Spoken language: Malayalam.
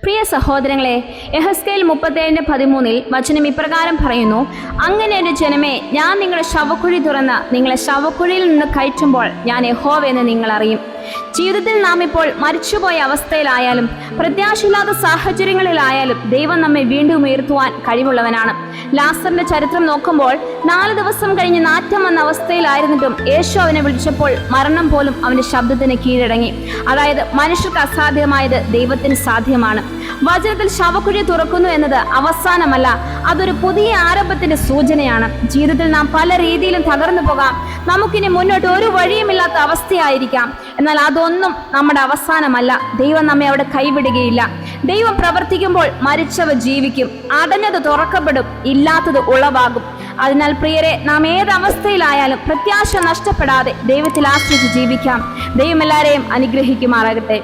പ്രിയ സഹോദരങ്ങളെ, യെഹെസ്കേൽ 37:13 വചനം ഇപ്രകാരം പറയുന്നു: അങ്ങനെ എൻ്റെ ജനമേ, ഞാൻ നിങ്ങളുടെ ശവക്കുഴി തുറന്ന് നിങ്ങളെ ശവക്കുഴിയിൽ നിന്ന് കയറ്റുമ്പോൾ ഞാൻ യഹോവയെന്ന് നിങ്ങൾ അറിയും. ജീവിതത്തിൽ നാം ഇപ്പോൾ മരിച്ചുപോയ അവസ്ഥയിലായാലും പ്രത്യാശയില്ലാത്ത സാഹചര്യങ്ങളിലായാലും ദൈവം നമ്മെ വീണ്ടും ഉയർത്തുവാൻ കഴിവുള്ളവനാണ്. ലാസറിന്റെ ചരിത്രം നോക്കുമ്പോൾ 4 ദിവസം കഴിഞ്ഞ് നാറ്റം വന്ന അവസ്ഥയിലായിരുന്നിട്ടും യേശു അവനെ വിളിച്ചപ്പോൾ മരണം പോലും അവന്റെ ശബ്ദത്തിന് കീഴടങ്ങി. അതായത് മനുഷ്യർക്ക് അസാധ്യമായത് ദൈവത്തിന് സാധ്യമാണ്. വചനത്തിൽ ശവക്കുഴി തുറക്കുന്നു എന്നത് അവസാനമല്ല, അതൊരു പുതിയ ആരംഭത്തിന്റെ സൂചനയാണ്. ജീവിതത്തിൽ നാം പല രീതിയിലും തകർന്നു പോകാം. നമുക്കിനി മുന്നോട്ട് ഒരു വഴിയുമില്ലാത്ത അവസ്ഥയായിരിക്കാം. എന്നാൽ അതൊന്നും നമ്മുടെ അവസാനമല്ല. ദൈവം നമ്മെ അവിടെ കൈവിടുകയില്ല. ദൈവം പ്രവർത്തിക്കുമ്പോൾ മരിച്ചവ ജീവിക്കും, അടഞ്ഞത് തുറക്കപ്പെടും, ഇല്ലാത്തത് ഉളവാകും. അതിനാൽ പ്രിയരെ, നാം ഏത് അവസ്ഥയിലായാലും പ്രത്യാശ നഷ്ടപ്പെടാതെ ദൈവത്തിൽ ആശ്രയിച്ച് ജീവിക്കാം. ദൈവം എല്ലാവരെയും അനുഗ്രഹിക്കുമാറാകട്ടെ.